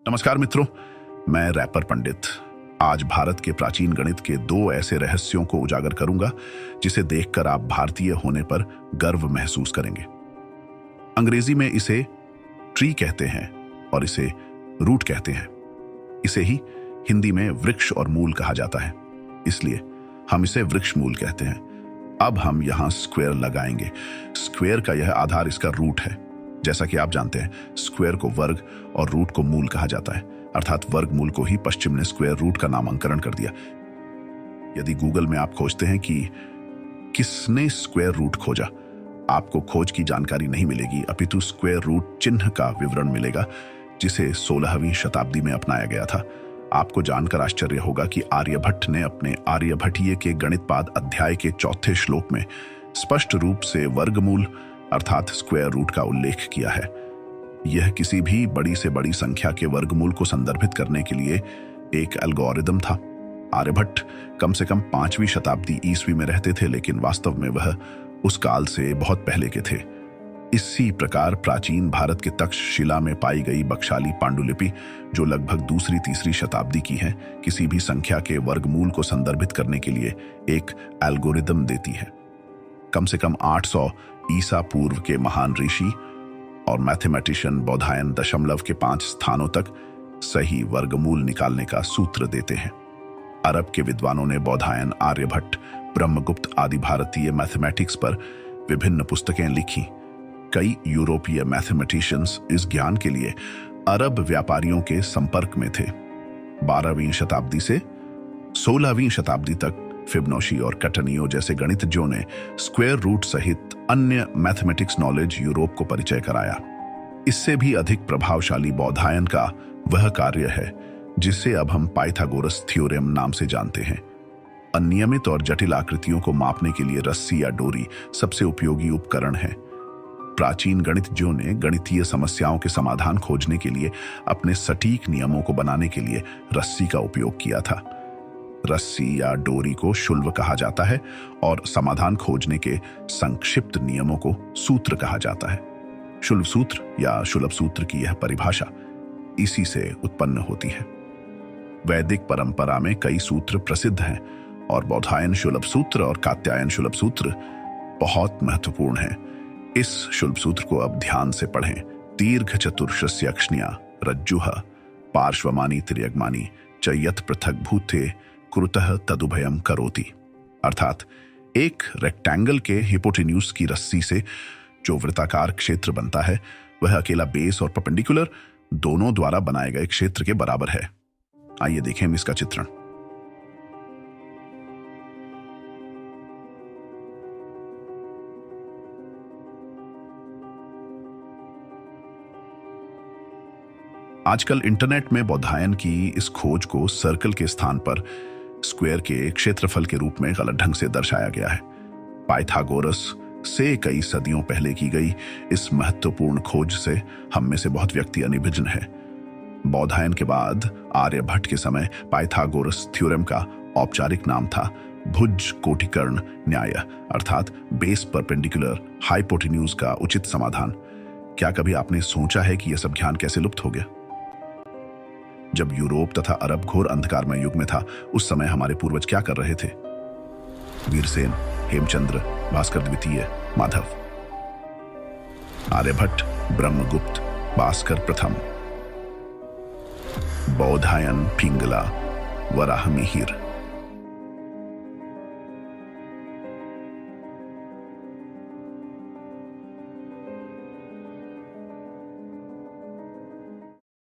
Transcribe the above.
नमस्कार मित्रों, मैं रैपर पंडित आज भारत के प्राचीन गणित के दो ऐसे रहस्यों को उजागर करूंगा जिसे देखकर आप भारतीय होने पर गर्व महसूस करेंगे। अंग्रेजी में इसे ट्री कहते हैं और इसे रूट कहते हैं। इसे ही हिंदी में वृक्ष और मूल कहा जाता है, इसलिए हम इसे वृक्ष मूल कहते हैं। अब हम यहाँ स्क्वायर लगाएंगे। स्क्वायर का यह आधार इसका रूट है। जैसा कि आप जानते हैं, स्क्वायर को वर्ग और रूट को मूल कहा जाता है, अर्थात वर्गमूल को ही पश्चिम ने स्क्वायर रूट का नामांकरण कर दिया। यदि गूगल में आप खोजते हैं कि किसने स्क्वायर रूट खोजा, आपको खोज की जानकारी नहीं मिलेगी, अपितु स्क्वायर रूट चिन्ह का विवरण मिलेगा जिसे 16वीं शताब्दी में अपनाया गया था। आपको जानकर आश्चर्य होगा कि आर्यभट्ट ने अपने आर्यभट्टीय के गणितपाद अध्याय के 4 श्लोक में स्पष्ट रूप से वर्गमूल अर्थात स्क्वायर रूट का उल्लेख किया है। यह किसी भी बड़ी से बड़ी संख्या के वर्गमूल को संदर्भित करने के लिए एक एल्गोरिदम था। आर्यभट्ट कम से कम 5वीं शताब्दी ईस्वी में रहते थे, लेकिन वास्तव में वह उस काल से बहुत पहले के थे। इसी प्रकार प्राचीन भारत के तक्षशिला में पाई गई बकशाली पांडुलिपि, जो लगभग 2री-3री शताब्दी की है, किसी भी संख्या के वर्गमूल को संदर्भित करने के लिए एक एल्गोरिदम देती है। कम से कम 800 ईसा पूर्व के महान ऋषि और मैथमेटिशियन बौधायन दशमलव के 5 स्थानों तक सही वर्गमूल निकालने का सूत्र देते हैं। अरब के विद्वानों ने बौधायन, आर्यभट्ट, ब्रह्मगुप्त आदि भारतीय मैथमेटिक्स पर विभिन्न पुस्तकें लिखी। कई यूरोपीय मैथमेटिशियंस इस ज्ञान के लिए अरब व्यापारियों के संपर्क में थे। 12वीं शताब्दी से 16वीं शताब्दी तक फिबोनाची और कटनियो जैसे गणितज्ञों ने स्क्वायर रूट सहित अन्य मैथमेटिक्स नॉलेज यूरोप को परिचय कराया। इससे भी अधिक प्रभावशाली बौधायन का वह कार्य है जिसे अब हम पाइथागोरस थ्योरम नाम से जानते हैं। अनियमित और जटिल आकृतियों को मापने के लिए रस्सी या डोरी सबसे उपयोगी उपकरण है। प्राचीन गणितज्ञों ने गणितीय समस्याओं के समाधान खोजने के लिए अपने सटीक नियमों को बनाने के लिए रस्सी का उपयोग किया था। रस्सी या डोरी को शुल्ब कहा जाता है और समाधान खोजने के संक्षिप्त नियमों को सूत्र कहा जाता है। शुल्ब सूत्र या शुल्ब सूत्र की यह परिभाषा इसी से उत्पन्न होती है। वैदिक परंपरा में कई सूत्र प्रसिद्ध हैं और बौधायन शुल्ब सूत्र और कात्यायन शुल्ब सूत्र बहुत महत्वपूर्ण हैं। इस शुल्ब सूत्र को अब ध्यान से पढ़ें। दीर्घ चतुर्षस्य अक्षनिया रज्जुः पार्श्वमानी तिर्यगमानी च यत् पृथक भूते कुरुतः तदुभयम करोति, अर्थात एक रेक्टेंगल के हिपोटेन्यूज की रस्सी से जो वृत्ताकार क्षेत्र बनता है वह अकेला बेस और परपेंडिकुलर दोनों द्वारा बनाए गए क्षेत्र के बराबर है। आइए देखें इसका चित्रण। आजकल इंटरनेट में बौधायन की इस खोज को सर्कल के स्थान पर स्क्वायर के क्षेत्रफल के रूप में गलत ढंग से दर्शाया गया है। पाइथागोरस से कई सदियों पहले की गई इस महत्वपूर्ण खोज से हम में से बहुत व्यक्ति अनिभिज्ञ हैं। बौधायन के बाद आर्यभट्ट के समय पाइथागोरस थ्योरम का औपचारिक नाम था भुज कोटिकर्ण न्याय, अर्थात बेस परपेंडिकुलर हाइपोटेन्यूज का उचित समाधान। क्या कभी आपने सोचा है कि यह सब ज्ञान कैसे लुप्त हो गया? जब यूरोप तथा अरब घोर अंधकारमय युग में था, उस समय हमारे पूर्वज क्या कर रहे थे? वीरसेन, हेमचंद्र, भास्कर द्वितीय, माधव, आर्यभट्ट, ब्रह्मगुप्त, भास्कर प्रथम, बौधायन, पिंगला, वराहमिहिर,